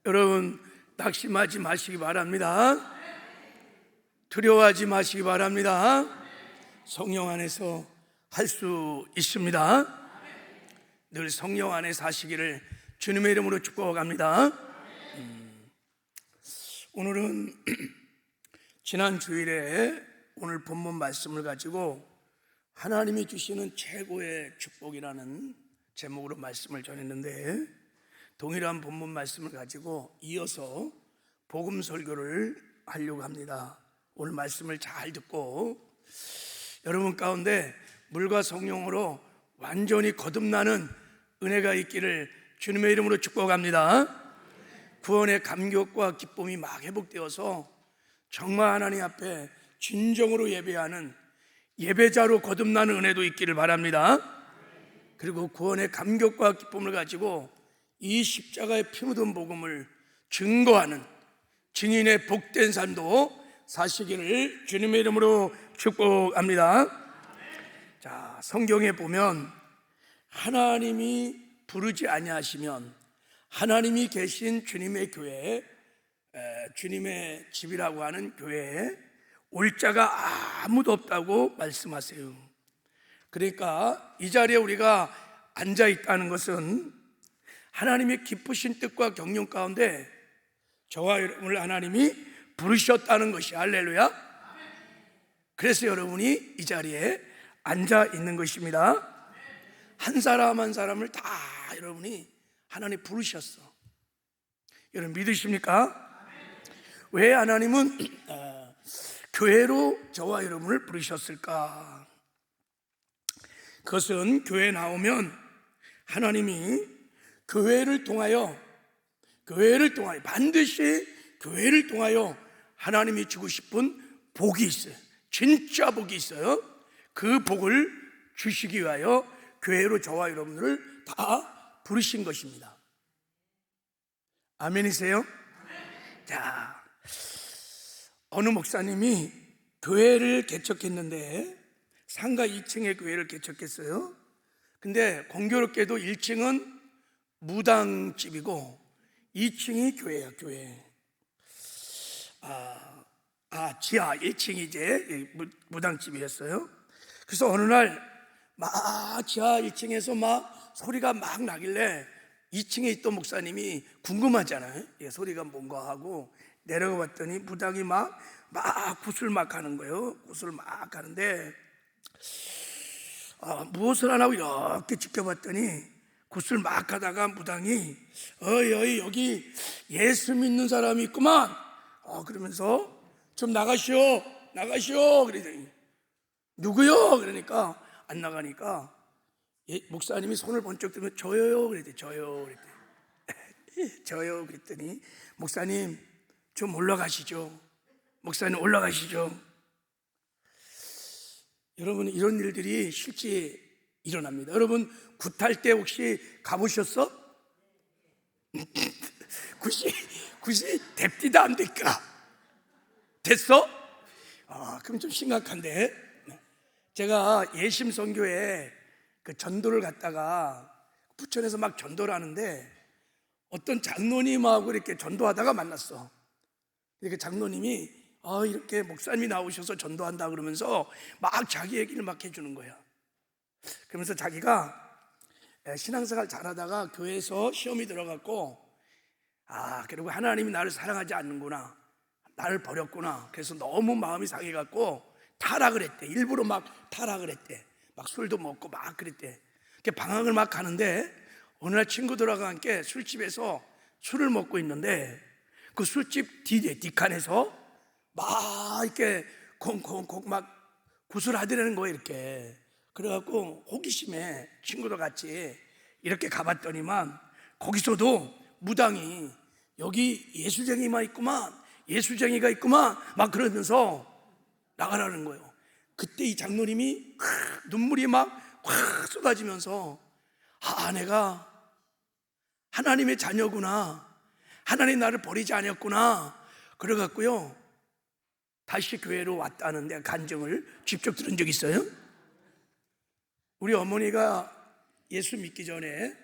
여러분 낙심하지 마시기 바랍니다. 두려워하지 마시기 바랍니다. 성령 안에서 할 수 있습니다. 늘 성령 안에 사시기를 주님의 이름으로 축복합니다. 오늘은 지난 주일에 오늘 본문 말씀을 가지고 하나님이 주시는 최고의 축복이라는 제목으로 말씀을 전했는데, 동일한 본문 말씀을 가지고 이어서 복음 설교를 하려고 합니다. 오늘 말씀을 잘 듣고 여러분 가운데 물과 성령으로 완전히 거듭나는 은혜가 있기를 주님의 이름으로 축복합니다. 구원의 감격과 기쁨이 막 회복되어서 정말 하나님 앞에 진정으로 예배하는 예배자로 거듭나는 은혜도 있기를 바랍니다. 그리고 구원의 감격과 기쁨을 가지고 이 십자가의 피 묻은 복음을 증거하는 증인의 복된 삶도 사시기를 주님의 이름으로 축복합니다. 자, 성경에 보면 하나님이 부르지 아니하시면 하나님이 계신 주님의 교회, 주님의 집이라고 하는 교회에 올 자가 아무도 없다고 말씀하세요. 그러니까 이 자리에 우리가 앉아 있다는 것은 하나님의 기쁘신 뜻과 경륜 가운데 저와 여러분을 하나님이 부르셨다는 것이, 할렐루야. 그래서 여러분이 이 자리에 앉아 있는 것입니다. 한 사람 한 사람을 다 여러분이 하나님 부르셨어. 여러분 믿으십니까? 왜 하나님은 교회로 저와 여러분을 부르셨을까? 그것은 교회에 나오면 하나님이 교회를 통하여 반드시 교회를 통하여 하나님이 주고 싶은 복이 있어요. 진짜 복이 있어요. 그 복을 주시기 위하여 교회로 저와 여러분들을 다 부르신 것입니다. 아멘이세요? 자, 어느 목사님이 교회를 개척했는데 상가 2층에 교회를 개척했어요. 근데 공교롭게도 1층은 무당집이고 2층이 교회야, 교회. 지하 1층이 이제 무당집이었어요. 그래서 어느 날 막 지하 1층에서 막 소리가 막 나길래 2층에 있던 목사님이 궁금하잖아요. 소리가 뭔가 하고 내려가 봤더니 무당이 막 굿을 막 하는 거예요. 굿을 막 하는데 무엇을 안 하고 이렇게 지켜봤더니 굿을 막 하다가 무당이 여기 예수 믿는 사람이 있구만. 그러면서 좀 나가시오. 그러더니 누구요? 그러니까 안 나가니까 목사님이 손을 번쩍 들면 저요. 그랬더니 저요. 그랬더니 목사님 좀 올라가시죠. 목사님 올라가시죠. 여러분 이런 일들이 실제 일어납니다. 여러분 굿할 때 혹시 가보셨어? 굿이 됩디다 안 될까? 됐어? 그럼 좀 심각한데. 제가 예심 선교에 그 전도를 갔다가 부천에서 막 전도를 하는데 어떤 장로님하고 이렇게 전도하다가 만났어. 이렇게 장로님이 이렇게 목사님이 나오셔서 전도한다 그러면서 막 자기 얘기를 막 해주는 거야. 그러면서 자기가 신앙생활 잘하다가 교회에서 시험이 들어갔고 그리고 하나님이 나를 사랑하지 않는구나, 나를 버렸구나. 그래서 너무 마음이 상해갖고 타락을 했대. 일부러 막 타락을 했대. 막 술도 먹고 막 그랬대. 방학을 막 가는데 어느 날 친구들하고 함께 술집에서 술을 먹고 있는데 그 술집 뒷칸에서 막 이렇게 콩콩콩 막 굿을 하더라는 거예요. 이렇게. 그래갖고 호기심에 친구들 같이 이렇게 가봤더니만 거기서도 무당이 여기 예수쟁이가 있구만 막 그러면서 나가라는 거예요. 그때 이 장로님이 눈물이 막 확 쏟아지면서 내가 하나님의 자녀구나, 하나님 나를 버리지 않았구나 그래갖고요 다시 교회로 왔다는 내가 간증을 직접 들은 적이 있어요. 우리 어머니가 예수 믿기 전에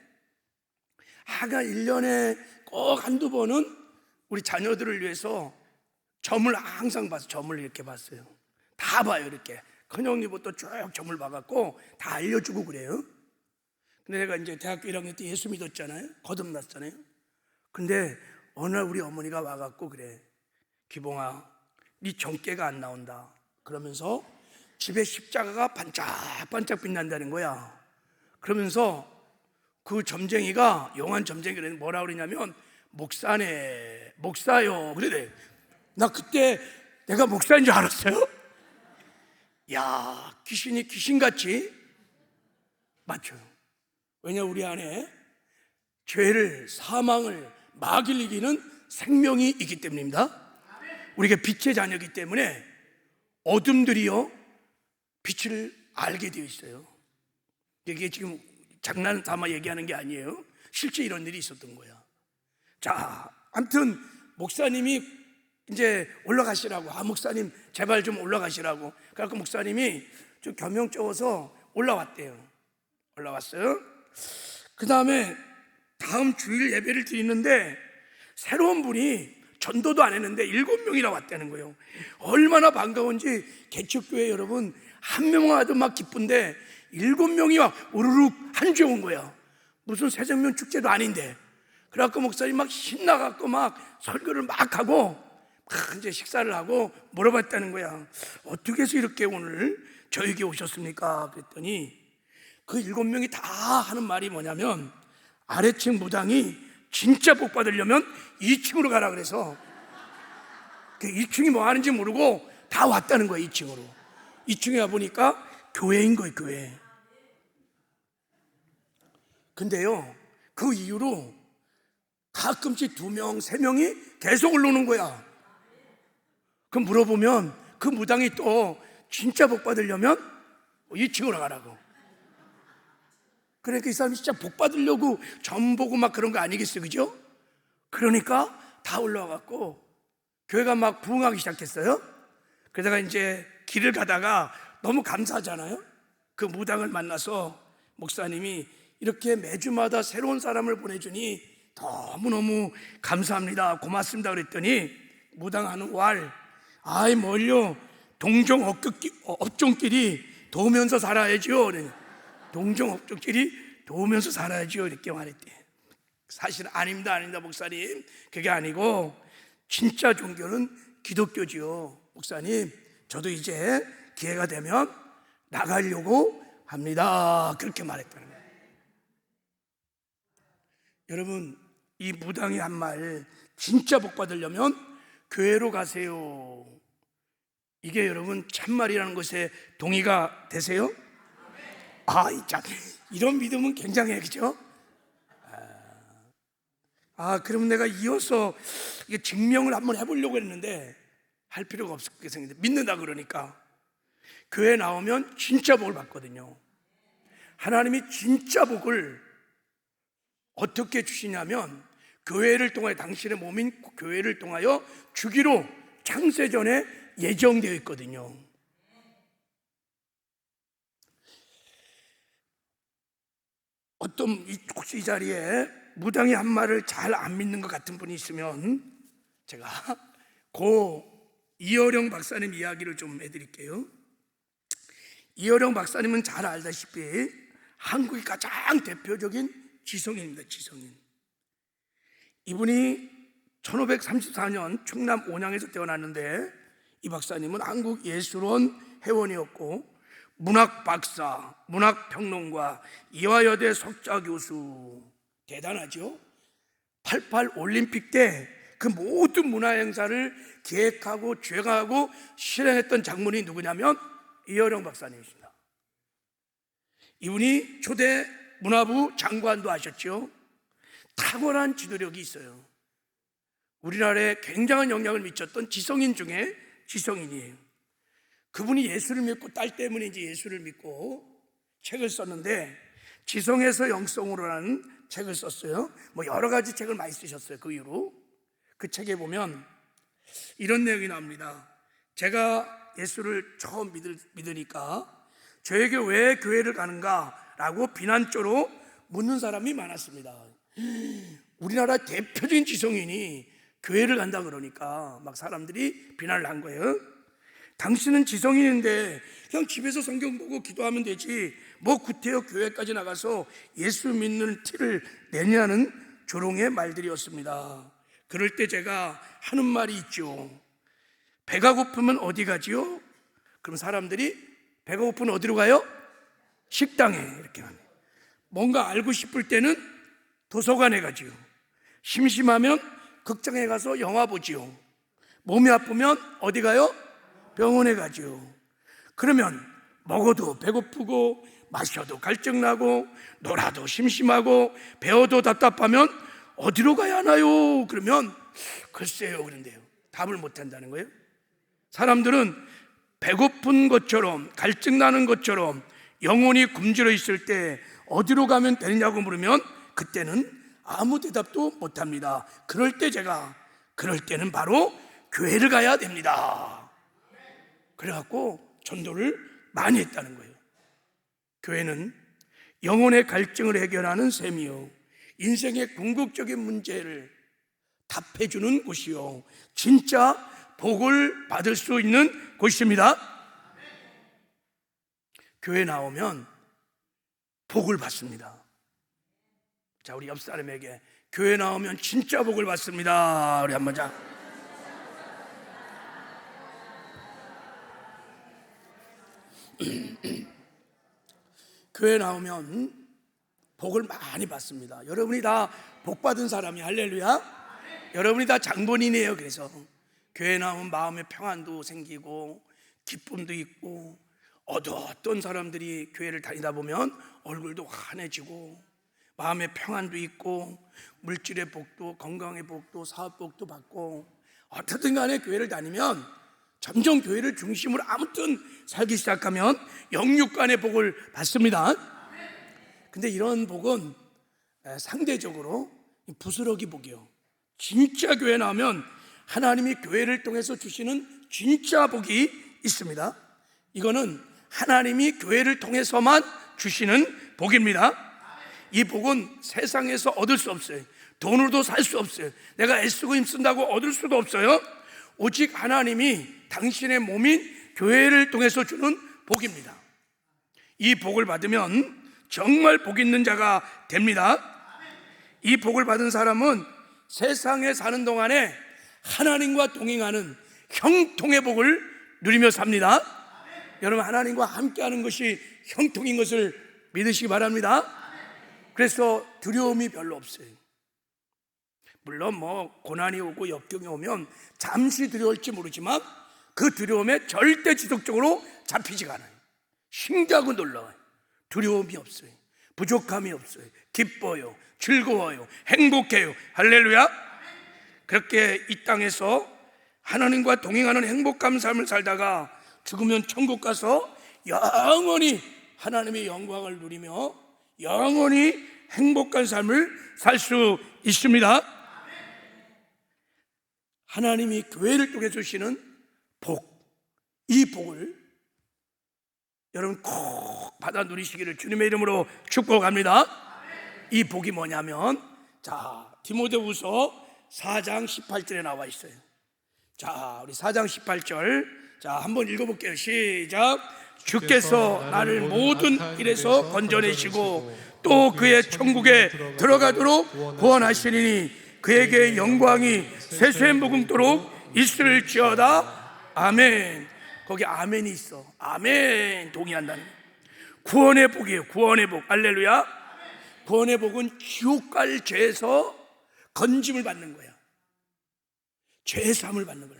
하가 1년에 꼭 한두 번은 우리 자녀들을 위해서 점을 항상 봐서 점을 이렇게 봤어요. 다 봐요. 이렇게 큰형님부터 쭉 점을 봐갖고 다 알려주고 그래요. 근데 내가 이제 대학교 1학년 때 예수 믿었잖아요. 거듭났잖아요. 근데 어느 날 우리 어머니가 와갖고 그래, 기봉아, 네 점괘가 안 나온다 그러면서 집에 십자가가 반짝반짝 빛난다는 거야. 그러면서 그 점쟁이가, 용한 점쟁이는 뭐라 그러냐면 목사네, 목사요 그래. 나 그때 내가 목사인 줄 알았어요. 야, 귀신이 귀신같이 맞춰요. 왜냐, 우리 안에 죄를, 사망을 마귀를 이기는 생명이 있기 때문입니다. 우리가 빛의 자녀이기 때문에 어둠들이요 빛을 알게 되어 있어요. 이게 지금 장난 삼아 얘기하는 게 아니에요. 실제 이런 일이 있었던 거야. 자, 아무튼 목사님이 이제 올라가시라고, 목사님 제발 좀 올라가시라고. 그래서 목사님이 좀 겸용쩍어서 올라왔대요. 올라왔어요. 그 다음에 다음 주일 예배를 드리는데 새로운 분이 전도도 안 했는데 7명이나 왔다는 거예요. 얼마나 반가운지. 개척교회 여러분, 한 명 와도 막 기쁜데 7명이 막 우르륵 한 주 온 거야. 무슨 새정면 축제도 아닌데. 그래갖고 목사님 막 신나갖고 막 설교를 막 하고 막 이제 식사를 하고 물어봤다는 거야. 어떻게 해서 이렇게 오늘 저에게 오셨습니까? 그랬더니 그 7명이 다 하는 말이 뭐냐면, 아래층 무당이 진짜 복 받으려면 2층으로 가라 그래서 2층이 뭐 하는지 모르고 다 왔다는 거야. 2층으로. 2층에 와보니까 교회인 거예요. 교회. 근데요, 그 이후로 가끔씩 2명, 3명이 계속 올라오는 거야. 그럼 물어보면 그 무당이 또 진짜 복 받으려면 2층으로 가라고. 그러니까 이 사람이 진짜 복 받으려고 점 보고 막 그런 거 아니겠어요, 그죠? 그러니까 다 올라와갖고 교회가 막 부흥하기 시작했어요. 그러다가 이제 길을 가다가 너무 감사하잖아요. 그 무당을 만나서 목사님이 이렇게 매주마다 새로운 사람을 보내주니 너무너무 감사합니다, 고맙습니다 그랬더니 무당하는 왈, 아이 뭘요, 동종 업종끼리 도우면서 살아야죠. 동종 업종끼리 도우면서 살아야죠 이렇게 말했대. 사실은 아닙니다 목사님, 그게 아니고 진짜 종교는 기독교지요. 목사님, 저도 이제 기회가 되면 나가려고 합니다 그렇게 말했다는 거예요. 여러분, 이 무당이 한 말, 진짜 복 받으려면 교회로 가세요, 이게 여러분 참말이라는 것에 동의가 되세요? 참, 이런 믿음은 굉장해, 그죠? 그럼 내가 이어서 이게 증명을 한번 해보려고 했는데 할 필요가 없게 생겼는데, 믿는다 그러니까 교회 나오면 진짜 복을 받거든요. 하나님이 진짜 복을 어떻게 주시냐면, 교회를 통하여, 당신의 몸인 교회를 통하여 주기로 창세전에 예정되어 있거든요. 혹시 이 자리에 무당이 한 말을 잘 안 믿는 것 같은 분이 있으면 제가 고 이어령 박사님 이야기를 좀 해드릴게요. 이어령 박사님은 잘 알다시피 한국의 가장 대표적인 지성인입니다. 지성인. 이분이 1534년 충남 온양에서 태어났는데, 이 박사님은 한국예술원 회원이었고 문학 박사, 문학 평론가, 이화여대 석좌 교수. 대단하죠? 88 올림픽 때 그 모든 문화 행사를 기획하고 주행하고 실행했던 장본인이 누구냐면 이어령 박사님이십니다. 이분이 초대 문화부 장관도 하셨죠. 탁월한 지도력이 있어요. 우리나라에 굉장한 영향을 미쳤던 지성인 중에 지성인이에요. 그분이 예수를 믿고, 딸 때문에 이제 예수를 믿고 책을 썼는데, 지성에서 영성으로라는 책을 썼어요. 뭐 여러 가지 책을 많이 쓰셨어요. 그 이후로. 그 책에 보면 이런 내용이 나옵니다. 제가 예수를 처음 믿으니까 저에게 왜 교회를 가는가 라고 비난조로 묻는 사람이 많았습니다. 우리나라 대표적인 지성인이 교회를 간다 그러니까 막 사람들이 비난을 한 거예요. 당신은 지성인인데 그냥 집에서 성경 보고 기도하면 되지 뭐 구태여 교회까지 나가서 예수 믿는 티를 내냐는 조롱의 말들이었습니다. 그럴 때 제가 하는 말이 있죠. 배가 고프면 어디 가지요? 그럼 사람들이 배가 고프면 어디로 가요? 식당에. 이렇게 하네. 뭔가 알고 싶을 때는 도서관에 가지요. 심심하면 극장에 가서 영화 보지요. 몸이 아프면 어디 가요? 병원에 가지요. 그러면 먹어도 배고프고 마셔도 갈증나고 놀아도 심심하고 배워도 답답하면 어디로 가야 하나요? 그러면 글쎄요 그런데요 답을 못 한다는 거예요. 사람들은 배고픈 것처럼 갈증나는 것처럼 영혼이 굶주려 있을 때 어디로 가면 되느냐고 물으면 그때는 아무 대답도 못 합니다. 그럴 때 제가 그럴 때는 바로 교회를 가야 됩니다. 그래갖고 전도를 많이 했다는 거예요. 교회는 영혼의 갈증을 해결하는 셈이요 인생의 궁극적인 문제를 답해주는 곳이요 진짜 복을 받을 수 있는 곳입니다. 교회 나오면 복을 받습니다. 자, 우리 옆 사람에게 교회 나오면 진짜 복을 받습니다. 우리 한번 자. 교회 나오면 복을 많이 받습니다. 여러분이 다 복 받은 사람이 할렐루야. 여러분이 다 장본인이에요. 그래서 교회 나오면 마음의 평안도 생기고 기쁨도 있고 어떤 사람들이 교회를 다니다 보면 얼굴도 환해지고 마음의 평안도 있고 물질의 복도 건강의 복도 사업 복도 받고 어떻든 간에 교회를 다니면 점점 교회를 중심으로 아무튼 살기 시작하면 영육간의 복을 받습니다. 근데 이런 복은 상대적으로 부스러기 복이요 진짜 교회 나오면 하나님이 교회를 통해서 주시는 진짜 복이 있습니다. 이거는 하나님이 교회를 통해서만 주시는 복입니다. 이 복은 세상에서 얻을 수 없어요. 돈으로도 살 수 없어요. 내가 애쓰고 힘쓴다고 얻을 수도 없어요. 오직 하나님이 당신의 몸인 교회를 통해서 주는 복입니다. 이 복을 받으면 정말 복 있는 자가 됩니다. 이 복을 받은 사람은 세상에 사는 동안에 하나님과 동행하는 형통의 복을 누리며 삽니다. 여러분 하나님과 함께하는 것이 형통인 것을 믿으시기 바랍니다. 그래서 두려움이 별로 없어요. 물론 뭐 고난이 오고 역경이 오면 잠시 두려울지 모르지만 그 두려움에 절대 지속적으로 잡히지가 않아요. 신기하고 놀라워요. 두려움이 없어요. 부족함이 없어요. 기뻐요. 즐거워요. 행복해요. 할렐루야. 그렇게 이 땅에서 하나님과 동행하는 행복한 삶을 살다가 죽으면 천국 가서 영원히 하나님의 영광을 누리며 영원히 행복한 삶을 살 수 있습니다. 하나님이 교회를 통해 주시는 복, 이 복을 여러분 꼭 받아 누리시기를 주님의 이름으로 축복합니다. 이 복이 뭐냐면 자 디모데후서 4장 18절에 나와 있어요. 자 우리 4장 18절 자 한번 읽어볼게요. 시작. 주께서 나를 모든 일에서 건져내시고 또 그의 천국에 들어가도록 구원하시리니 그에게 영광이 세세 무궁토록 있을지어다. 아멘. 거기 아멘이 있어. 아멘 동의한다는 거예요. 구원의 복이에요. 구원의 복. 할렐루야. 구원의 복은 지옥 갈 죄에서 건짐을 받는 거야. 죄 사함을 받는 거야.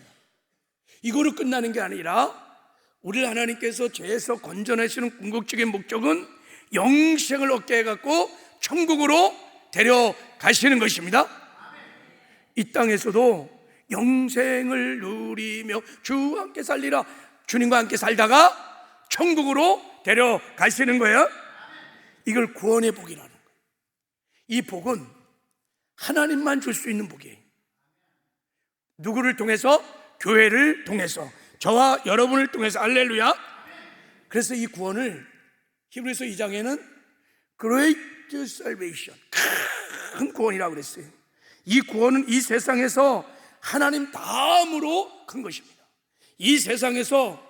이거로 끝나는 게 아니라 우리를 하나님께서 죄에서 건져내시는 궁극적인 목적은 영생을 얻게 해갖고 천국으로 데려가시는 것입니다. 이 땅에서도 영생을 누리며 주와 함께 살리라. 주님과 함께 살다가 천국으로 데려가시는 거예요. 이걸 구원의 복이라는 거예요. 이 복은 하나님만 줄 수 있는 복이에요. 누구를 통해서? 교회를 통해서, 저와 여러분을 통해서. 할렐루야. 그래서 이 구원을 히브리서 2장에는 Great great salvation, 큰 구원이라고 그랬어요. 이 구원은 이 세상에서 하나님 다음으로 큰 것입니다. 이 세상에서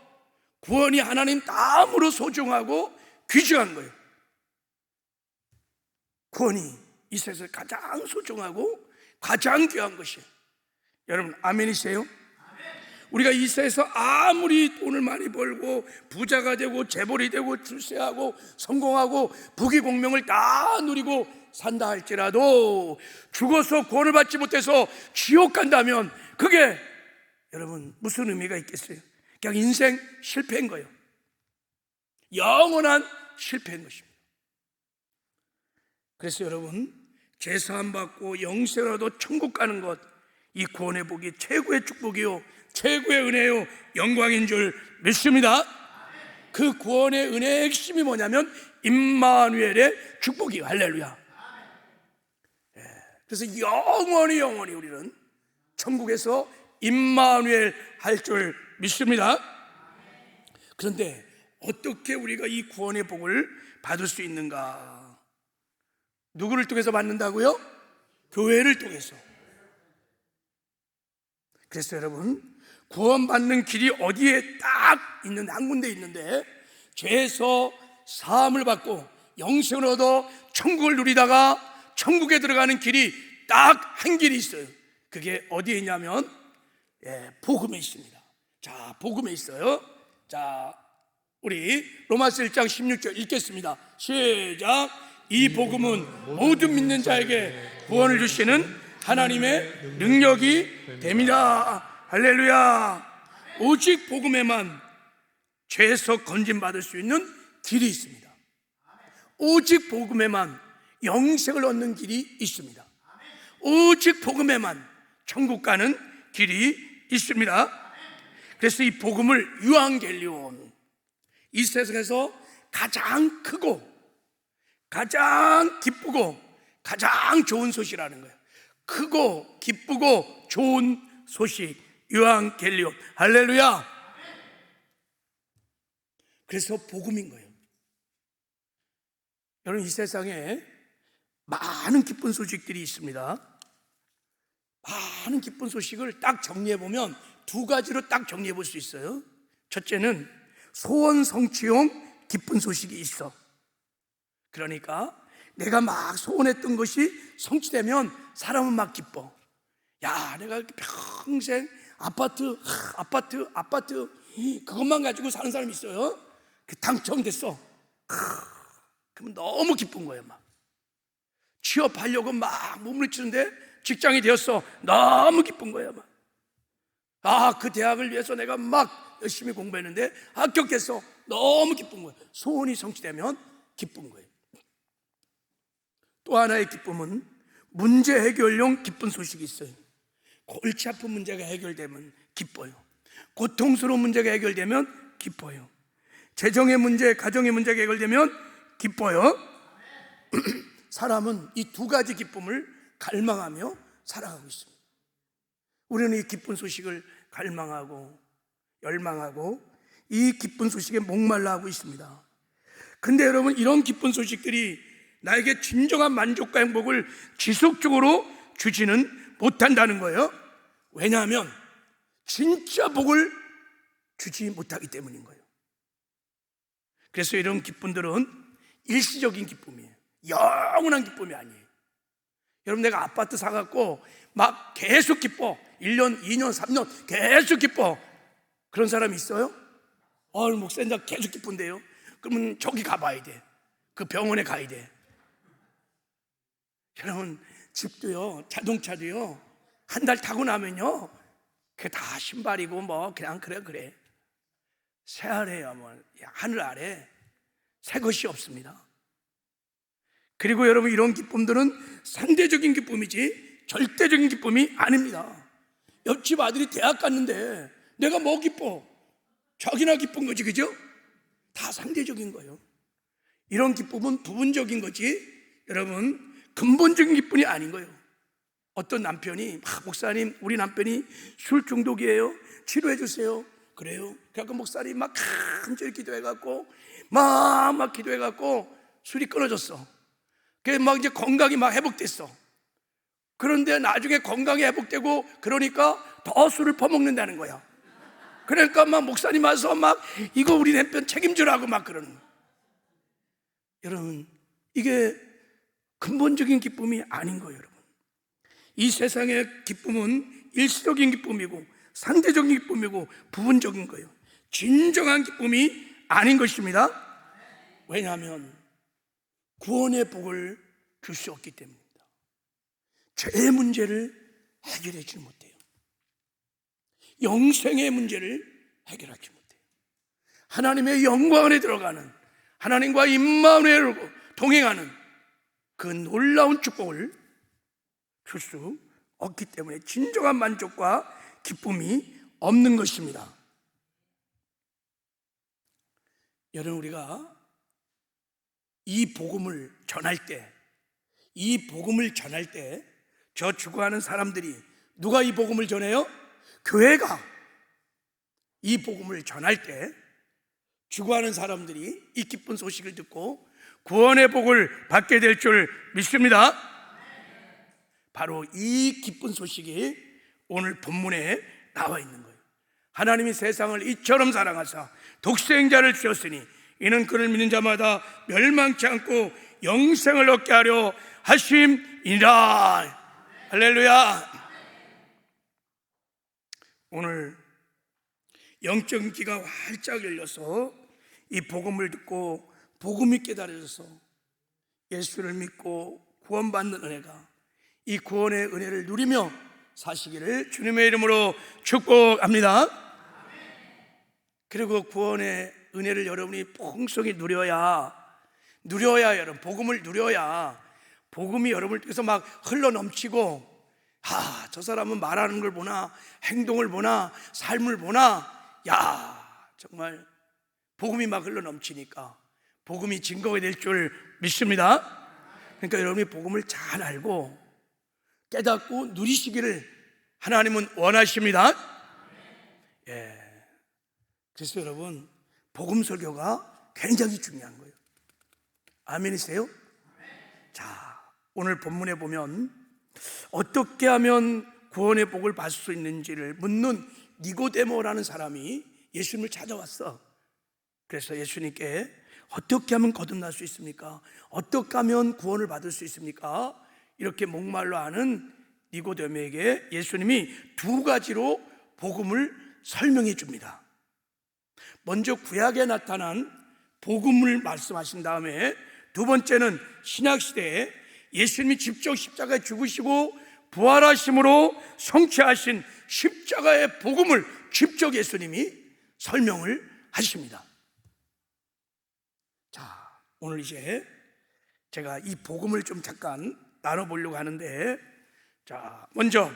구원이 하나님 다음으로 소중하고 귀중한 거예요. 구원이 이 세상에서 가장 소중하고 가장 귀한 것이에요. 여러분 아멘이세요? 우리가 이 세상에서 아무리 돈을 많이 벌고 부자가 되고 재벌이 되고 출세하고 성공하고 부귀공명을 다 누리고 산다 할지라도 죽어서 구원을 받지 못해서 지옥 간다면 그게 여러분 무슨 의미가 있겠어요? 그냥 인생 실패인 거예요. 영원한 실패인 것입니다. 그래서 여러분 제사함 받고 영생으로도 천국 가는 것, 이 구원의 복이 최고의 축복이요 최고의 은혜요 영광인 줄 믿습니다. 그 구원의 은혜의 핵심이 뭐냐면 임마누엘의 축복이요. 할렐루야. 그래서 영원히 우리는 천국에서 임마누엘 할 줄 믿습니다. 그런데 어떻게 우리가 이 구원의 복을 받을 수 있는가? 누구를 통해서 받는다고요? 교회를 통해서. 그래서 여러분 구원받는 길이 어디에 딱 있는데, 한 군데 있는데, 죄에서 사함을 받고 영생을 얻어 천국을 누리다가 천국에 들어가는 길이 딱 한 길이 있어요. 그게 어디에 있냐면 복음에 있습니다. 자, 복음에 있어요. 자, 우리 로마서 1장 16절 읽겠습니다. 시작. 이 복음은 모든 믿는 자에게 구원을 주시는 하나님의 능력이 됩니다. 할렐루야. 오직 복음에만 죄에서 건진받을 수 있는 길이 있습니다. 오직 복음에만 영생을 얻는 길이 있습니다. 오직 복음에만 천국 가는 길이 있습니다. 그래서 이 복음을 유앙겔리온, 이 세상에서 가장 크고 가장 기쁘고 가장 좋은 소식이라는 거예요. 크고 기쁘고 좋은 소식, 유앙겔리온. 할렐루야. 그래서 복음인 거예요. 여러분 이 세상에 많은 기쁜 소식들이 있습니다. 많은 기쁜 소식을 딱 정리해 보면 두 가지로 딱 정리해 볼 수 있어요. 첫째는 소원 성취용 기쁜 소식이 있어. 그러니까 내가 막 소원했던 것이 성취되면 사람은 막 기뻐. 야, 내가 평생 아파트 그것만 가지고 사는 사람이 있어요. 당첨됐어. 그러면 너무 기쁜 거예요. 막 취업하려고 막 몸부림치는데 직장이 되었어. 너무 기쁜 거예요. 막 그 대학을 위해서 내가 막 열심히 공부했는데 합격했어. 너무 기쁜 거예요. 소원이 성취되면 기쁜 거예요. 또 하나의 기쁨은 문제 해결용 기쁜 소식이 있어요. 골치 아픈 문제가 해결되면 기뻐요. 고통스러운 문제가 해결되면 기뻐요. 재정의 문제, 가정의 문제가 해결되면 기뻐요. 사람은 이 두 가지 기쁨을 갈망하며 살아가고 있습니다. 우리는 이 기쁜 소식을 갈망하고 열망하고 이 기쁜 소식에 목말라 하고 있습니다. 근데 여러분 이런 기쁜 소식들이 나에게 진정한 만족과 행복을 지속적으로 주지는 못한다는 거예요. 왜냐하면 진짜 복을 주지 못하기 때문인 거예요. 그래서 이런 기쁨들은 일시적인 기쁨이에요. 영원한 기쁨이 아니에요. 여러분 내가 아파트 사갖고 막 계속 기뻐. 1년, 2년, 3년 계속 기뻐. 그런 사람이 있어요? 목사님 나 계속 기쁜데요. 그러면 저기 가봐야 돼. 그 병원에 가야 돼. 여러분 집도요, 자동차도요, 한 달 타고 나면요 그게 다 신발이고 뭐 그냥 그래 새 아래야 뭐 하늘 아래 새 것이 없습니다. 그리고 여러분 이런 기쁨들은 상대적인 기쁨이지 절대적인 기쁨이 아닙니다. 옆집 아들이 대학 갔는데 내가 뭐 기뻐? 자기나 기쁜 거지, 그죠? 다 상대적인 거예요. 이런 기쁨은 부분적인 거지 여러분 근본적인 기쁨이 아닌 거예요. 어떤 남편이 목사님 우리 남편이 술 중독이에요, 치료해 주세요. 그래요? 그래서 목사님 막 간절히 기도해갖고 막 기도해갖고 술이 끊어졌어. 그게 막 이제 건강이 막 회복됐어. 그런데 나중에 건강이 회복되고 그러니까 더 술을 퍼먹는다는 거야. 그러니까 막 목사님 와서 막 이거 우리 남편 책임지라고 막 그러는 거야. 여러분, 이게 근본적인 기쁨이 아닌 거예요. 여러분, 이 세상의 기쁨은 일시적인 기쁨이고 상대적인 기쁨이고 부분적인 거예요. 진정한 기쁨이 아닌 것입니다. 왜냐하면 구원의 복을 줄 수 없기 때문입니다. 죄의 문제를 해결하지 못해요. 영생의 문제를 해결하지 못해요. 하나님의 영광 안에 들어가는, 하나님과 임마누엘로 동행하는 그 놀라운 축복을 줄 수 없기 때문에 진정한 만족과 기쁨이 없는 것입니다. 여러분, 우리가 이 복음을 전할 때, 저 죽어가는 사람들이, 누가 이 복음을 전해요? 교회가 이 복음을 전할 때 죽어가는 사람들이 이 기쁜 소식을 듣고 구원의 복을 받게 될 줄 믿습니다. 바로 이 기쁜 소식이 오늘 본문에 나와 있는 거예요. 하나님이 세상을 이처럼 사랑하사 독생자를 주셨으니 이는 그를 믿는 자마다 멸망치 않고 영생을 얻게 하려 하심이라. 할렐루야. 오늘 영적인 귀가 활짝 열려서 이 복음을 듣고 복음이 깨달아져서 예수를 믿고 구원받는 은혜가, 이 구원의 은혜를 누리며 사시기를 주님의 이름으로 축복합니다. 그리고 구원의 은혜를 여러분이 풍성히 누려야 여러분, 복음을 누려야 복음이 여러분을 통해서 막 흘러넘치고, 저 사람은 말하는 걸 보나, 행동을 보나, 삶을 보나, 정말 복음이 막 흘러넘치니까 복음이 증거가 될 줄 믿습니다. 그러니까 여러분이 복음을 잘 알고 깨닫고 누리시기를 하나님은 원하십니다. 그래서 여러분, 복음 설교가 굉장히 중요한 거예요. 아멘이세요? 자, 오늘 본문에 보면 어떻게 하면 구원의 복을 받을 수 있는지를 묻는 니고데모라는 사람이 예수님을 찾아왔어. 그래서 예수님께 어떻게 하면 거듭날 수 있습니까? 어떻게 하면 구원을 받을 수 있습니까? 이렇게 목말라 하는 니고데모에게 예수님이 두 가지로 복음을 설명해 줍니다. 먼저 구약에 나타난 복음을 말씀하신 다음에 두 번째는 신약시대에 예수님이 직접 십자가에 죽으시고 부활하심으로 성취하신 십자가의 복음을 직접 예수님이 설명을 하십니다. 자, 오늘 이제 제가 이 복음을 좀 잠깐 나눠보려고 하는데, 자, 먼저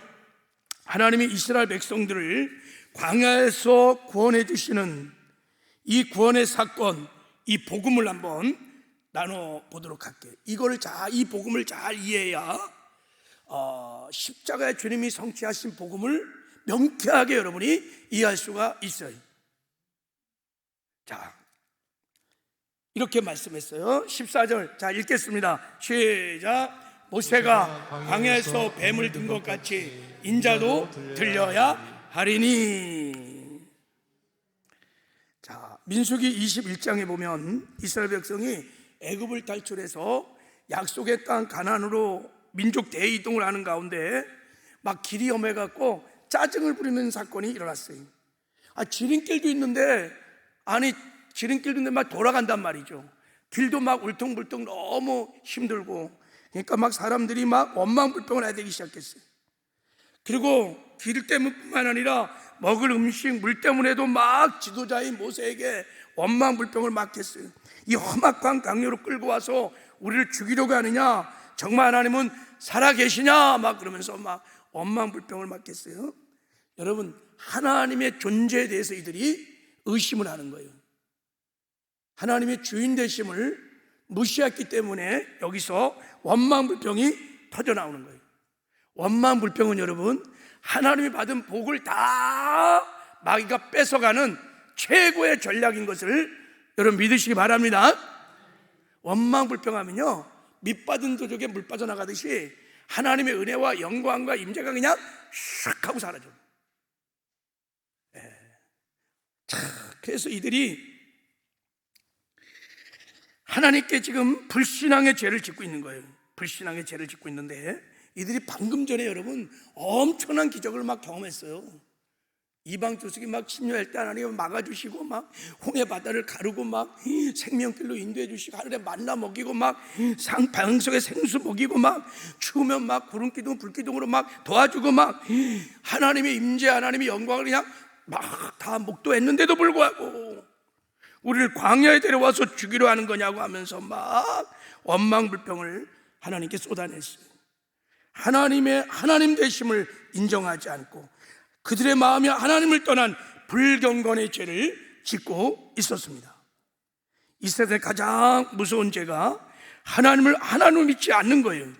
하나님이 이스라엘 백성들을 광야에서 구원해 주시는 이 구원의 사건, 이 복음을 한번 나눠보도록 할게요. 이 복음을 잘 이해해야 십자가의 주님이 성취하신 복음을 명쾌하게 여러분이 이해할 수가 있어요. 자, 이렇게 말씀했어요. 14절, 자, 읽겠습니다. 시작. 모세가 광야에서 뱀을 든 것 같이 인자도 들려야 하리니. 자, 민수기 21장에 보면 이스라엘 백성이 애굽을 탈출해서 약속의 땅 가나안으로 민족 대이동을 하는 가운데 막 길이 험해갖고 짜증을 부리는 사건이 일어났어요. 지름길도 있는데 막 돌아간단 말이죠. 길도 막 울퉁불퉁 너무 힘들고, 그러니까 막 사람들이 막 원망불평을 해야 되기 시작했어요. 그리고 길 때문뿐만 아니라 먹을 음식, 물 때문에도 막 지도자인 모세에게 원망불평을 막 했어요. 이 험악한 강요로 끌고 와서 우리를 죽이려고 하느냐, 정말 하나님은 살아계시냐, 막 그러면서 막 원망불평을 막 했어요. 여러분, 하나님의 존재에 대해서 이들이 의심을 하는 거예요. 하나님의 주인 되심을 무시했기 때문에 여기서 원망불평이 터져나오는 거예요. 원망불평은 여러분, 하나님이 받은 복을 다 마귀가 뺏어가는 최고의 전략인 것을 여러분 믿으시기 바랍니다. 원망불평하면요, 밑받은 도적에 물 빠져나가듯이 하나님의 은혜와 영광과 임재가 그냥 샥 하고 사라져. 자, 그래서 이들이 하나님께 지금 불신앙의 죄를 짓고 있는 거예요. 불신앙의 죄를 짓고 있는데, 이들이 방금 전에 여러분 엄청난 기적을 막 경험했어요. 이방 족속이 막 침략할 때 하나님이 막아주시고, 막 홍해 바다를 가르고, 막 생명길로 인도해 주시고, 하늘에 만나 먹이고, 막 방석에 생수 먹이고, 막 추우면 막 구름 기둥 불 기둥으로 막 도와주고, 막 하나님의 임재, 하나님의 영광을 그냥 막 다 목도했는데도 불구하고 우리를 광야에 데려와서 죽이려 하는 거냐고 하면서 막 원망불평을 하나님께 쏟아냈어요. 하나님의 하나님 되심을 인정하지 않고 그들의 마음이 하나님을 떠난 불경건의 죄를 짓고 있었습니다. 이 세상에 가장 무서운 죄가 하나님을 믿지 않는 거예요.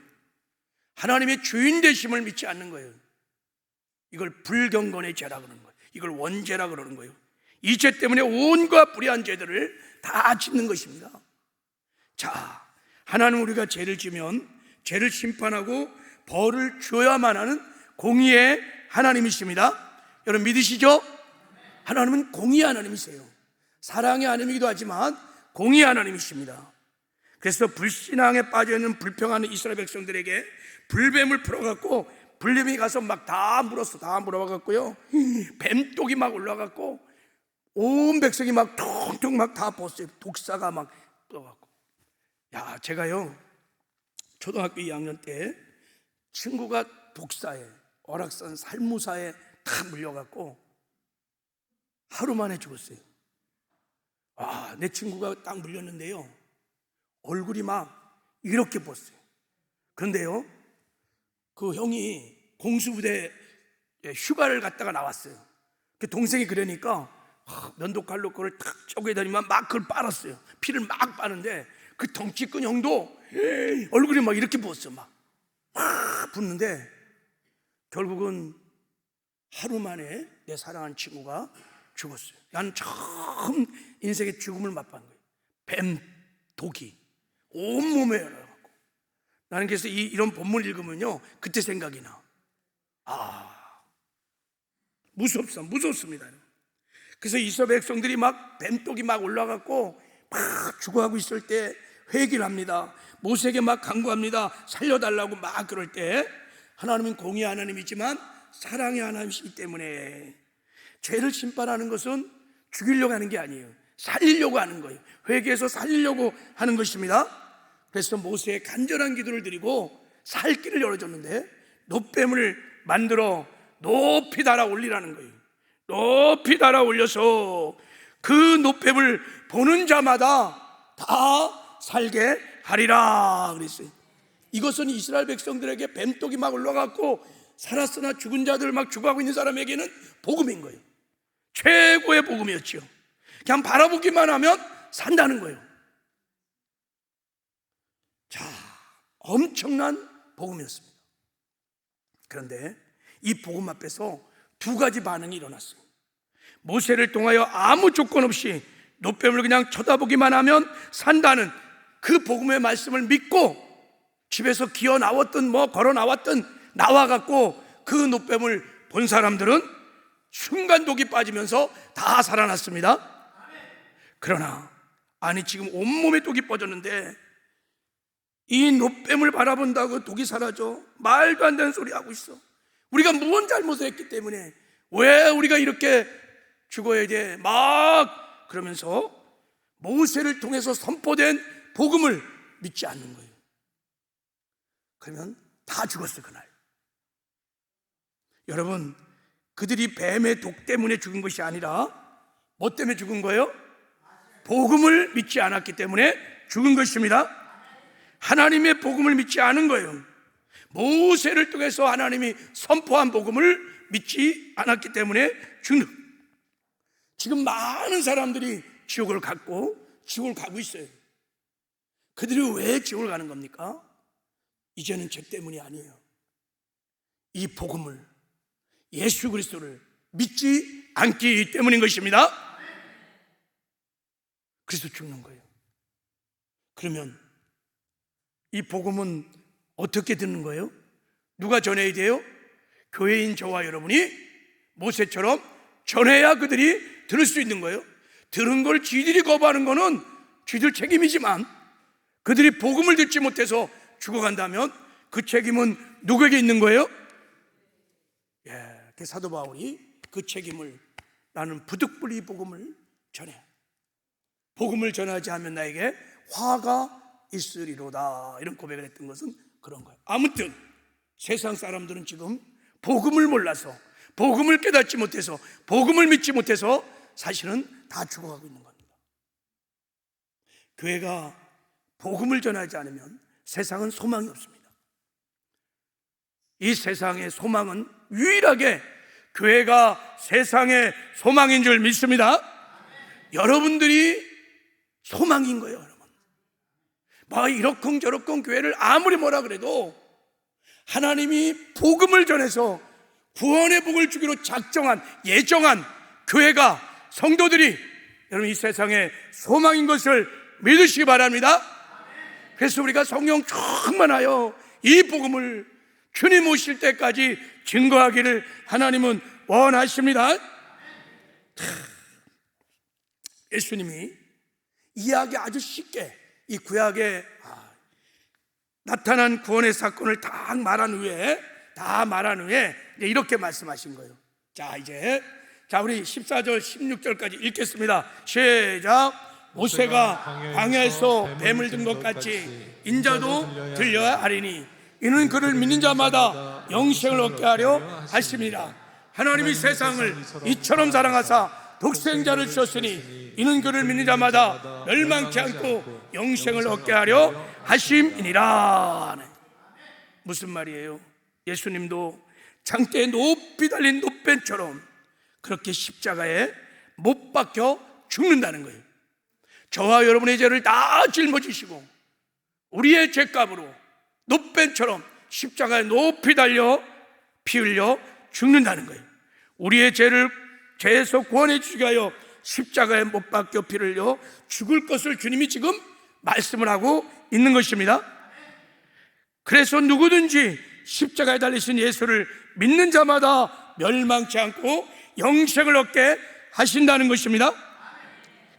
하나님의 주인 되심을 믿지 않는 거예요. 이걸 불경건의 죄라 그러는 거예요. 이걸 원죄라 그러는 거예요. 이 죄 때문에 온갖 불의한 죄들을 다 짓는 것입니다. 자, 하나님 우리가 죄를 지면 죄를 심판하고 벌을 주어야만 하는 공의의 하나님이십니다. 여러분 믿으시죠? 하나님은 공의의 하나님이세요. 사랑의 하나님이기도 하지만 공의의 하나님이십니다. 그래서 불신앙에 빠져있는 불평하는 이스라엘 백성들에게 불뱀을 풀어갖고 불뱀이 가서 막 다 물었어. 다 물어봐갖고요, 뱀독이 막 올라갔고 온 백성이 막 퉁퉁 막 다 벗어요. 독사가 막 떠갖고. 야, 제가요 초등학교 2학년 때 친구가 독사에, 어락산 살무사에 다 물려갖고 하루 만에 죽었어요. 내 친구가 딱 물렸는데요, 얼굴이 막 이렇게 벗어요. 그런데요, 그 형이 공수부대 휴가를 갔다가 나왔어요. 그 동생이 그러니까 면도칼로 그걸 탁 쪼개더니만 막 그걸 빨았어요. 피를 막 빠는데 그 덩치 큰 형도 얼굴이 막 이렇게 부었어. 막 붓는데 결국은 하루 만에 내 사랑하는 친구가 죽었어요. 나는 처음 인생의 죽음을 맛본 거예요. 뱀, 독이 온몸에 열어갖고. 나는 그래서 이런 본문 읽으면요, 그때 생각이 나. 무섭습니다. 그래서 이스라엘 백성들이 막 뱀독이 막 올라갔고 막 죽어가고 있을 때 회개를 합니다. 모세에게 막 간구합니다. 살려달라고 막 그럴 때, 하나님은 공의의 하나님이지만 사랑의 하나님이시기 때문에 죄를 심판하는 것은 죽이려고 하는 게 아니에요. 살리려고 하는 거예요. 회개해서 살리려고 하는 것입니다. 그래서 모세의 간절한 기도를 드리고 살 길을 열어줬는데 놋뱀을 만들어 높이 달아 올리라는 거예요. 높이 달아 올려서 그 놋뱀을 보는 자마다 다 살게 하리라 그랬어요. 이것은 이스라엘 백성들에게 뱀독이 막 올라갔고 살았으나 죽은 자들 막 죽어가고 있는 사람에게는 복음인 거예요. 최고의 복음이었죠. 그냥 바라보기만 하면 산다는 거예요. 자, 엄청난 복음이었습니다. 그런데 이 복음 앞에서 두 가지 반응이 일어났어요. 모세를 통하여 아무 조건 없이 놋뱀을 그냥 쳐다보기만 하면 산다는 그 복음의 말씀을 믿고 집에서 기어 나왔든 걸어 나왔든 나와갖고 그 놋뱀을 본 사람들은 순간 독이 빠지면서 다 살아났습니다. 그러나 지금 온몸에 독이 빠졌는데 이 놋뱀을 바라본다고 독이 사라져? 말도 안 되는 소리 하고 있어. 우리가 무슨 잘못을 했기 때문에 왜 우리가 이렇게 죽어야 돼? 막 그러면서 모세를 통해서 선포된 복음을 믿지 않는 거예요. 그러면 다 죽었어 그날. 여러분, 그들이 뱀의 독 때문에 죽은 것이 아니라 뭐 때문에 죽은 거예요? 복음을 믿지 않았기 때문에 죽은 것입니다. 하나님의 복음을 믿지 않은 거예요. 모세를 통해서 하나님이 선포한 복음을 믿지 않았기 때문에 죽는. 지금 많은 사람들이 지옥을 가고 있어요. 그들이 왜 지옥을 가는 겁니까? 이제는 죄 때문이 아니에요. 이 복음을, 예수 그리스도를 믿지 않기 때문인 것입니다. 그래서 죽는 거예요. 그러면 이 복음은 어떻게 듣는 거예요? 누가 전해야 돼요? 교회인 저와 여러분이 모세처럼 전해야 그들이 들을 수 있는 거예요. 들은 걸 쥐들이 거부하는 거는 쥐들 책임이지만 그들이 복음을 듣지 못해서 죽어간다면 그 책임은 누구에게 있는 거예요? 사도 바울이 그 책임을 나는 부득불이 복음을 전해. 복음을 전하지 않으면 나에게 화가 있으리로다. 이런 고백을 했던 것은 그런 거예요. 아무튼 세상 사람들은 지금 복음을 몰라서, 복음을 깨닫지 못해서, 복음을 믿지 못해서 사실은 다 죽어가고 있는 겁니다. 교회가 복음을 전하지 않으면 세상은 소망이 없습니다. 이 세상의 소망은 유일하게 교회가 세상의 소망인 줄 믿습니다. 여러분들이 소망인 거예요, 여러분. 이러쿵저러쿵 교회를 아무리 뭐라 그래도 하나님이 복음을 전해서 구원의 복을 주기로 작정한, 예정한 교회가, 성도들이 여러분 이 세상의 소망인 것을 믿으시기 바랍니다. 그래서 우리가 성령 충만하여 이 복음을 주님 오실 때까지 증거하기를 하나님은 원하십니다. 예수님이 이야기 아주 쉽게 이 구약에 나타난 구원의 사건을 다 말한 후에 이제 이렇게 말씀하신 거예요. 자, 우리 14절 16절까지 읽겠습니다. 시작. 모세가 광야에서 뱀을 든 것 같이 인자도 들려야 하리니 이는 그를 믿는 자마다 영생을 얻게 하려 하심이라. 하나님이 세상을 이처럼 사랑하사 독생자를 주셨으니 이는 그를 믿는 자마다 멸망치 않고 영생을 얻게 하려 하심이니라. 무슨 말이에요? 예수님도 장대에 높이 달린 노뱀처럼 그렇게 십자가에 못 박혀 죽는다는 거예요. 저와 여러분의 죄를 다 짊어지시고 우리의 죄값으로 노뱀처럼 십자가에 높이 달려 피 흘려 죽는다는 거예요. 우리의 죄에서 구원해 주시기 위하여 십자가에 못 박혀 피를 흘려 죽을 것을 주님이 지금 말씀을 하고 있는 것입니다. 그래서 누구든지 십자가에 달리신 예수를 믿는 자마다 멸망치 않고 영생을 얻게 하신다는 것입니다.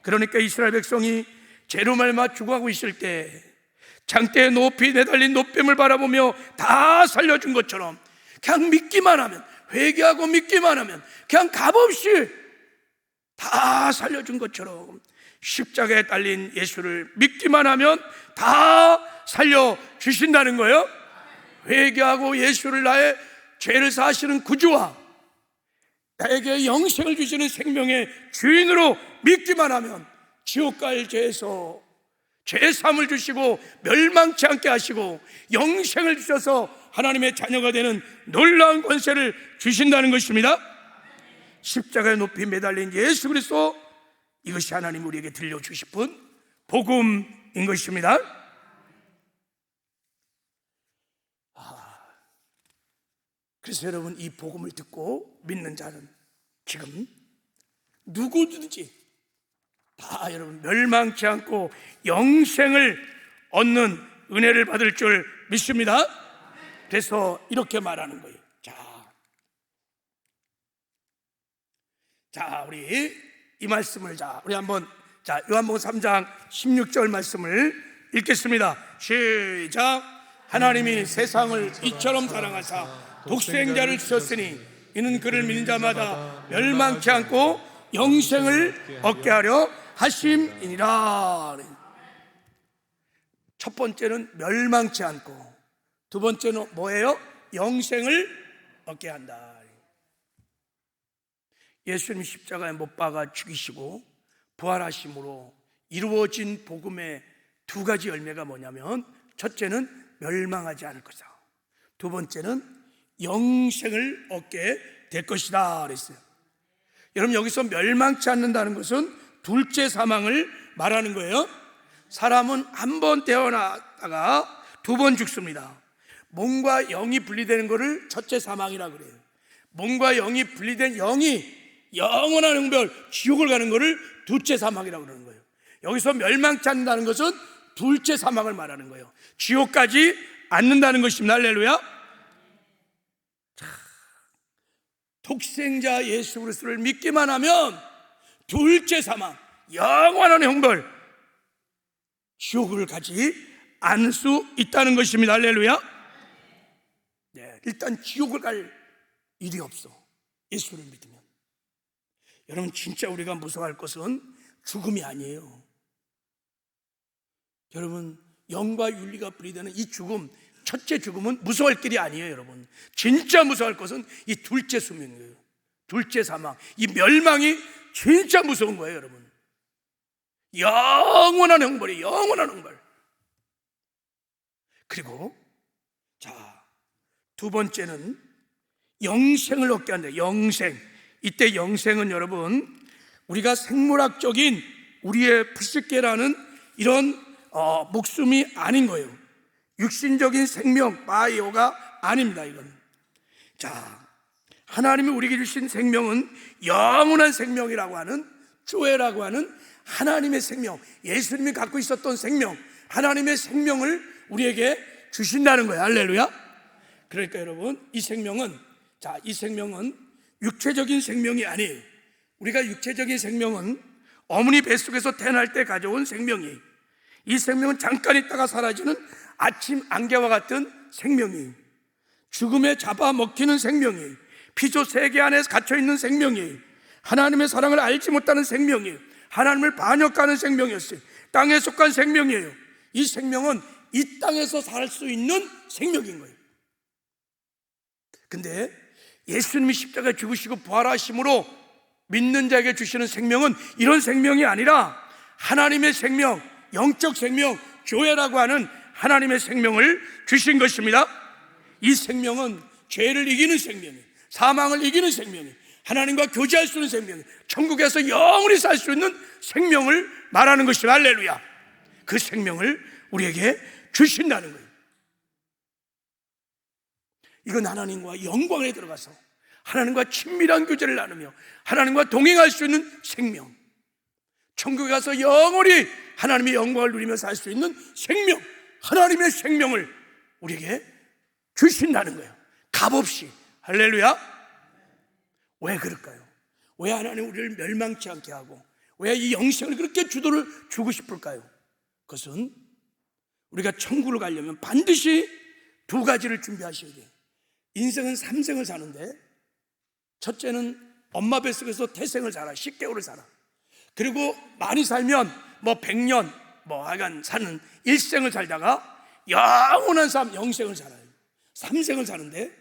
그러니까 이스라엘 백성이 죄로 말미암아 죽어가고 있을 때 장대에 높이 내달린 노뱀을 바라보며 다 살려준 것처럼 그냥 믿기만 하면, 회개하고 믿기만 하면 그냥 값없이 다 살려준 것처럼 십자가에 달린 예수를 믿기만 하면 다 살려주신다는 거예요. 회개하고 예수를 나의 죄를 사하시는 구주와 나에게 영생을 주시는 생명의 주인으로 믿기만 하면 지옥 갈 죄에서 죄사함을 주시고 멸망치 않게 하시고 영생을 주셔서 하나님의 자녀가 되는 놀라운 권세를 주신다는 것입니다. 십자가에 높이 매달린 예수 그리스도, 이것이 하나님 우리에게 들려주고 싶은 복음인 것입니다. 그래서 여러분, 이 복음을 듣고 믿는 자는 지금 누구든지 다 여러분 멸망치 않고 영생을 얻는 은혜를 받을 줄 믿습니다. 그래서 이렇게 말하는 거예요. 자, 우리 이 말씀을 우리 한번 요한복음 3장 16절 말씀을 읽겠습니다. 시작. 하나님이 세상을 이처럼 사랑하사 독생자를 주셨으니 이는 그를 믿는 자마다 멸망치 않고 영생을 얻게 하려 하심이니라. 첫 번째는 멸망치 않고, 두 번째는 뭐예요? 영생을 얻게 한다. 예수님 십자가에 못 박아 죽이시고 부활하심으로 이루어진 복음의 두 가지 열매가 뭐냐면, 첫째는 멸망하지 않을 것이다, 두 번째는 영생을 얻게 될 것이다 그랬어요. 여러분, 여기서 멸망치 않는다는 것은 둘째 사망을 말하는 거예요. 사람은 한 번 태어나다가 두 번 죽습니다. 몸과 영이 분리되는 것을 첫째 사망이라고 그래요. 몸과 영이 분리된 영이 영원한 흥별 지옥을 가는 것을 둘째 사망이라고 그러는 거예요. 여기서 멸망치 않는다는 것은 둘째 사망을 말하는 거예요. 지옥까지 않는다는 것입니다. 할렐루야. 자, 독생자 예수 그리스도를 믿기만 하면 둘째 사망, 영원한 형벌, 지옥을 가지 않을 수 있다는 것입니다. 할렐루야. 네, 일단 지옥을 갈 일이 없어, 예수를 믿으면. 여러분, 진짜 우리가 무서워할 것은 죽음이 아니에요. 여러분, 영과 윤리가 분리되는 이 죽음, 첫째 죽음은 무서워할 길이 아니에요. 여러분, 진짜 무서워할 것은 이 둘째 수명이에요. 둘째 사망, 이 멸망이 진짜 무서운 거예요. 여러분, 영원한 형벌이, 영원한 형벌. 그리고 자, 두 번째는 영생을 얻게 한다. 영생. 이때 영생은 여러분, 우리가 생물학적인 우리의 푸시케라는 이런 목숨이 아닌 거예요. 육신적인 생명, 바이오가 아닙니다. 이건. 자, 하나님이 우리에게 주신 생명은 영원한 생명이라고 하는, 조회라고 하는 하나님의 생명, 예수님이 갖고 있었던 생명, 하나님의 생명을 우리에게 주신다는 거예요. 할렐루야. 그러니까 여러분, 이 생명은, 자, 이 생명은 육체적인 생명이 아니에요. 우리가 육체적인 생명은 어머니 뱃속에서 태어날 때 가져온 생명이에요. 이 생명은 잠깐 있다가 사라지는 아침 안개와 같은 생명이에요. 죽음에 잡아먹히는 생명이에요. 피조 세계 안에 갇혀있는 생명이에요. 하나님의 사랑을 알지 못하는 생명이에요. 하나님을 반역하는 생명이었어요. 땅에 속한 생명이에요. 이 생명은 이 땅에서 살 수 있는 생명인 거예요. 근데 예수님이 십자가에 죽으시고 부활하심으로 믿는 자에게 주시는 생명은 이런 생명이 아니라 하나님의 생명, 영적 생명, 교회라고 하는 하나님의 생명을 주신 것입니다. 이 생명은 죄를 이기는 생명이에요. 사망을 이기는 생명이에요. 하나님과 교제할 수 있는 생명이에요. 천국에서 영원히 살 수 있는 생명을 말하는 것입니다. 할렐루야. 그 생명을 우리에게 주신다는 거예요. 이건 하나님과 영광에 들어가서 하나님과 친밀한 교제를 나누며 하나님과 동행할 수 있는 생명, 천국에 가서 영원히 하나님의 영광을 누리며 살 수 있는 생명, 하나님의 생명을 우리에게 주신다는 거예요. 값없이. 할렐루야. 왜 그럴까요? 왜 하나님 우리를 멸망치 않게 하고 왜 이 영생을 그렇게 주고 싶을까요? 그것은 우리가 천국을 가려면 반드시 두 가지를 준비하셔야 돼요. 인생은 3생을 사는데, 첫째는 엄마 뱃속에서 태생을 살아, 10개월을 살아. 그리고 많이 살면 100년 하여간 사는 1생을 살다가 영원한 삶, 영생을 살아요. 3생을 사는데,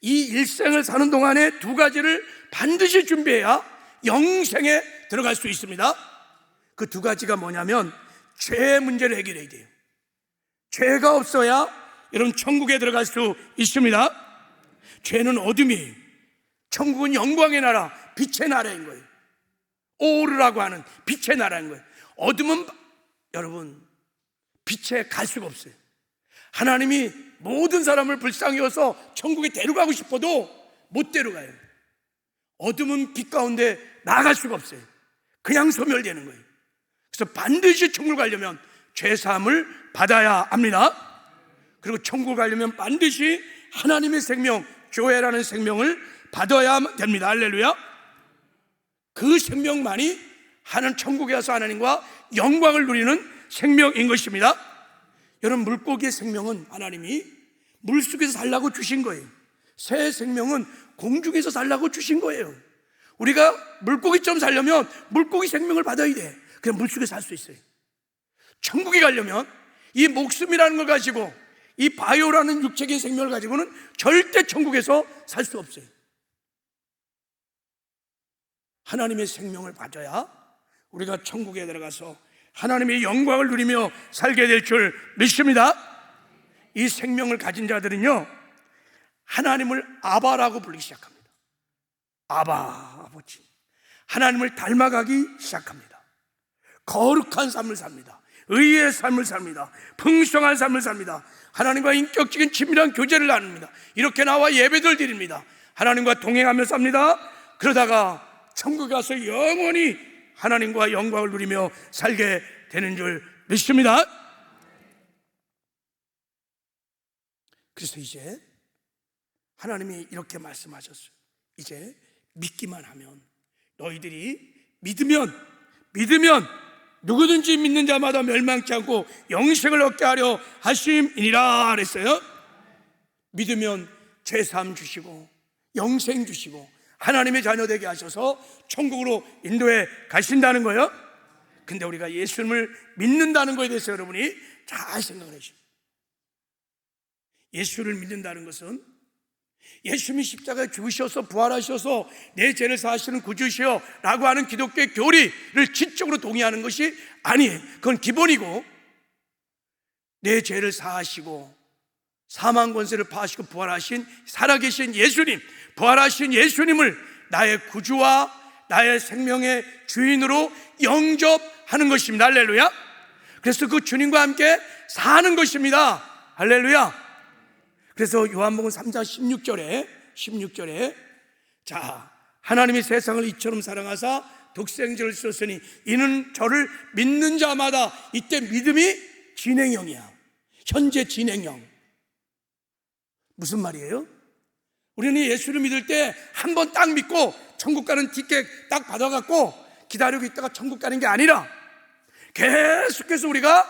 이 1생을 사는 동안에 두 가지를 반드시 준비해야 영생에 들어갈 수 있습니다. 그 두 가지가 뭐냐면 죄의 문제를 해결해야 돼요. 죄가 없어야 여러분 천국에 들어갈 수 있습니다. 죄는 어둠이에요. 천국은 영광의 나라, 빛의 나라인 거예요. 오르라고 하는 빛의 나라인 거예요. 어둠은 여러분 빛에 갈 수가 없어요. 하나님이 모든 사람을 불쌍히 여서 천국에 데려가고 싶어도 못 데려가요. 어둠은 빛 가운데 나갈 수가 없어요. 그냥 소멸되는 거예요. 그래서 반드시 천국을 가려면 죄사함을 받아야 합니다. 그리고 천국을 가려면 반드시 하나님의 생명, 교회라는 생명을 받아야 됩니다. 할렐루야. 그 생명만이 천국에 가서 하나님과 영광을 누리는 생명인 것입니다. 여러분, 물고기의 생명은 하나님이 물속에서 살라고 주신 거예요. 새의 생명은 공중에서 살라고 주신 거예요. 우리가 물고기처럼 살려면 물고기 생명을 받아야 돼. 그냥 물속에서 살 수 있어요. 천국에 가려면 이 목숨이라는 걸 가지고, 이 바이오라는 육체적인 생명을 가지고는 절대 천국에서 살 수 없어요. 하나님의 생명을 가져야 우리가 천국에 들어가서 하나님의 영광을 누리며 살게 될 줄 믿습니다. 이 생명을 가진 자들은요, 하나님을 아바라고 부르기 시작합니다. 아바, 아버지. 하나님을 닮아가기 시작합니다. 거룩한 삶을 삽니다. 의의 삶을 삽니다. 풍성한 삶을 삽니다. 하나님과 인격적인 친밀한 교제를 나눕니다. 이렇게 나와 예배들 드립니다. 하나님과 동행하며 삽니다. 그러다가 천국에 가서 영원히 하나님과 영광을 누리며 살게 되는 줄 믿습니다. 그래서 이제 하나님이 이렇게 말씀하셨어요. 이제 믿기만 하면, 너희들이 믿으면 누구든지 믿는 자마다 멸망치 않고 영생을 얻게 하려 하심이니라 그랬어요. 믿으면 죄사함 주시고 영생 주시고 하나님의 자녀 되게 하셔서 천국으로 인도해 가신다는 거예요. 근데 우리가 예수님을 믿는다는 것에 대해서 여러분이 잘 생각을 해주세요. 예수를 믿는다는 것은 예수님이 십자가에 죽으셔서 부활하셔서 내 죄를 사하시는 구주시여 라고 하는 기독교의 교리를 지적으로 동의하는 것이 아니에요. 그건 기본이고, 내 죄를 사하시고 사망 권세를 파하시고 부활하신 살아계신 예수님, 부활하신 예수님을 나의 구주와 나의 생명의 주인으로 영접하는 것입니다. 할렐루야. 그래서 그 주님과 함께 사는 것입니다. 할렐루야. 그래서 요한복음 3장 16절에 자, 하나님이 세상을 이처럼 사랑하사 독생자를 주셨으니 이는 저를 믿는 자마다, 이때 믿음이 진행형이야. 현재 진행형. 무슨 말이에요? 우리는 예수를 믿을 때 한 번 딱 믿고 천국 가는 티켓 딱 받아갖고 기다리고 있다가 천국 가는 게 아니라 계속해서 우리가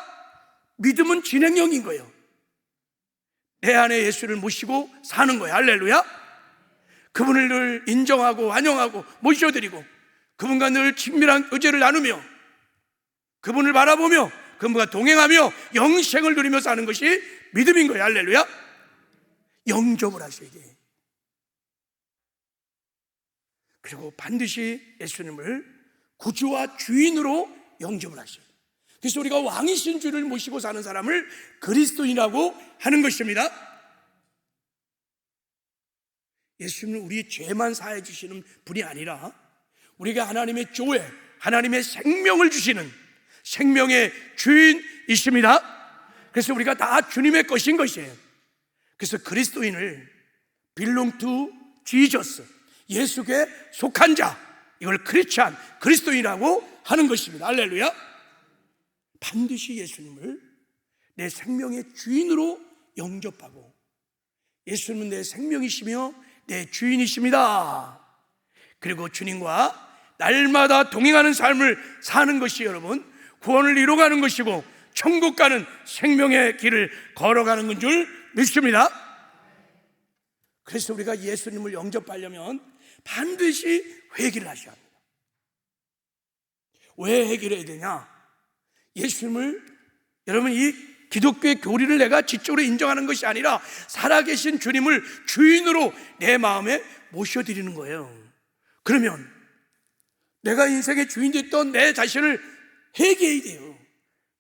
믿음은 진행형인 거예요. 내 안에 예수를 모시고 사는 거예요. 할렐루야. 그분을 늘 인정하고 환영하고 모셔드리고 그분과 늘 친밀한 의제를 나누며 그분을 바라보며 그분과 동행하며 영생을 누리며 사는 것이 믿음인 거예요. 할렐루야. 영접을 하셔야 돼. 그리고 반드시 예수님을 구주와 주인으로 영접을 하셔야 돼. 그래서 우리가 왕이신 주를 모시고 사는 사람을 그리스도인이라고 하는 것입니다. 예수님은 우리 죄만 사해 주시는 분이 아니라 우리가 하나님의 조회, 하나님의 생명을 주시는 생명의 주인이십니다. 그래서 우리가 다 주님의 것인 것이에요. 그래서 그리스도인을 belong to Jesus, 예수께 속한 자, 이걸 크리스찬, 그리스도인이라고 하는 것입니다. 할렐루야. 반드시 예수님을 내 생명의 주인으로 영접하고, 예수님은 내 생명이시며 내 주인이십니다. 그리고 주님과 날마다 동행하는 삶을 사는 것이 여러분 구원을 이루어가는 것이고 천국 가는 생명의 길을 걸어가는 건 줄 믿습니다. 그래서 우리가 예수님을 영접하려면 반드시 회개를 하셔야 합니다. 왜 회개를 해야 되냐? 예수님을, 여러분, 이 기독교의 교리를 내가 지적으로 인정하는 것이 아니라 살아계신 주님을 주인으로 내 마음에 모셔드리는 거예요. 그러면 내가 인생의 주인 됐던 내 자신을 회개해야 돼요.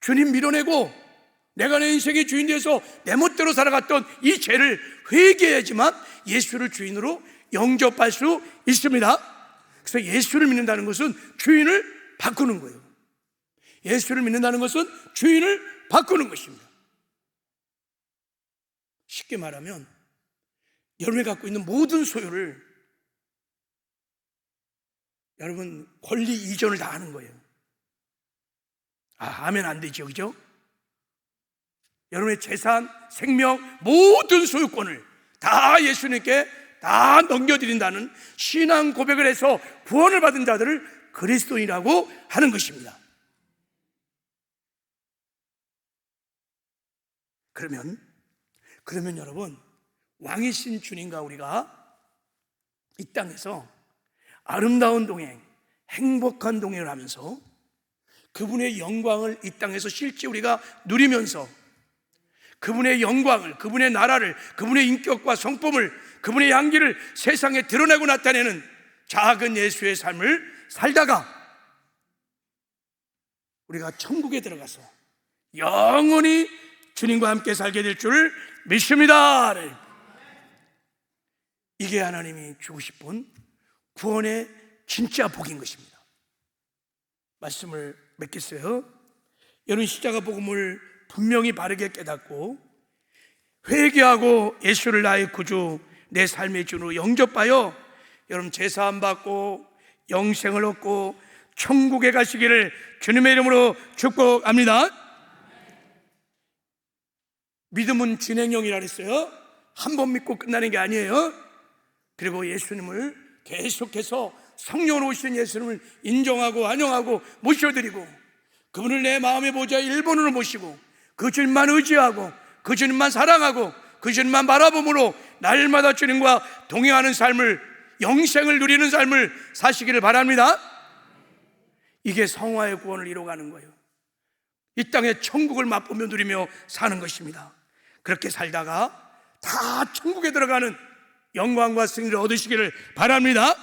주님 밀어내고 내가 내 인생의 주인 돼서 내 멋대로 살아갔던 이 죄를 회개해야지만 예수를 주인으로 영접할 수 있습니다. 그래서 예수를 믿는다는 것은 주인을 바꾸는 거예요. 예수를 믿는다는 것은 주인을 바꾸는 것입니다. 쉽게 말하면 여러분이 갖고 있는 모든 소유를 여러분 권리 이전을 다 하는 거예요. 하면 안 되죠, 그죠? 여러분의 재산, 생명, 모든 소유권을 다 예수님께 다 넘겨드린다는 신앙 고백을 해서 구원을 받은 자들을 그리스도인이라고 하는 것입니다. 그러면 여러분, 왕이신 주님과 우리가 이 땅에서 아름다운 동행, 행복한 동행을 하면서 그분의 영광을 이 땅에서 실제 우리가 누리면서 그분의 영광을, 그분의 나라를, 그분의 인격과 성품을, 그분의 향기를 세상에 드러내고 나타내는 작은 예수의 삶을 살다가 우리가 천국에 들어가서 영원히 주님과 함께 살게 될 줄 믿습니다. 이게 하나님이 주고 싶은 구원의 진짜 복인 것입니다. 말씀을 맺겠어요. 여러분, 십자가 복음을 분명히 바르게 깨닫고 회개하고 예수를 나의 구주, 내 삶의 주로 영접하여 여러분 제사함 받고 영생을 얻고 천국에 가시기를 주님의 이름으로 축복합니다. 믿음은 진행형이라 그랬어요. 한 번 믿고 끝나는 게 아니에요. 그리고 예수님을 계속해서 성령으로 오신 예수님을 인정하고 환영하고 모셔드리고, 그분을 내 마음의 보좌 1번으로 모시고 그 주님만 의지하고 그 주님만 사랑하고 그 주님만 바라봄으로 날마다 주님과 동행하는 삶을, 영생을 누리는 삶을 사시기를 바랍니다. 이게 성화의 구원을 이뤄가는 거예요. 이 땅에 천국을 맛보며 누리며 사는 것입니다. 그렇게 살다가 다 천국에 들어가는 영광과 승리를 얻으시기를 바랍니다.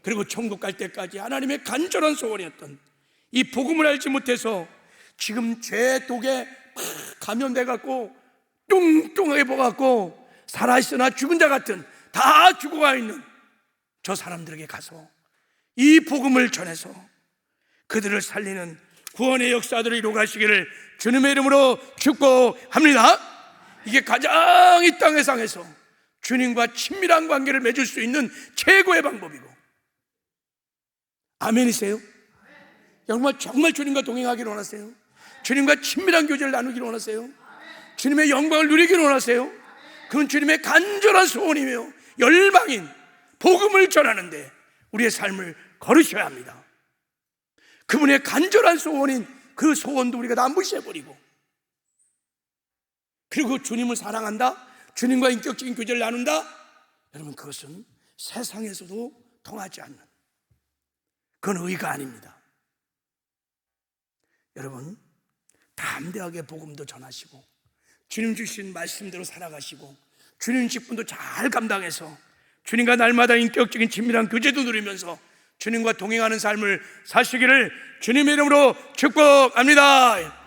그리고 천국 갈 때까지 하나님의 간절한 소원이었던 이 복음을 알지 못해서 지금 죄 독에 막 감염돼 갖고 뚱뚱하게 먹어갖고 살아있으나 죽은 자 같은, 다 죽어가 있는 저 사람들에게 가서 이 복음을 전해서 그들을 살리는 구원의 역사들을 이루어가시기를 주님의 이름으로 축복합니다. 이게 가장 이 땅의 상에서 주님과 친밀한 관계를 맺을 수 있는 최고의 방법이고, 아멘이세요? 여러분 정말 주님과 동행하기를 원하세요? 주님과 친밀한 교제를 나누기를 원하세요? 주님의 영광을 누리기를 원하세요? 그건 주님의 간절한 소원이며 열망인 복음을 전하는데 우리의 삶을 걸으셔야 합니다. 그분의 간절한 소원인 그 소원도 우리가 다 무시해버리고, 그리고 주님을 사랑한다, 주님과 인격적인 교제를 나눈다, 여러분 그것은 세상에서도 통하지 않는, 그건 의가 아닙니다. 여러분 담대하게 복음도 전하시고 주님 주신 말씀대로 살아가시고 주님 직분도 잘 감당해서 주님과 날마다 인격적인 친밀한 교제도 누리면서 주님과 동행하는 삶을 사시기를 주님의 이름으로 축복합니다.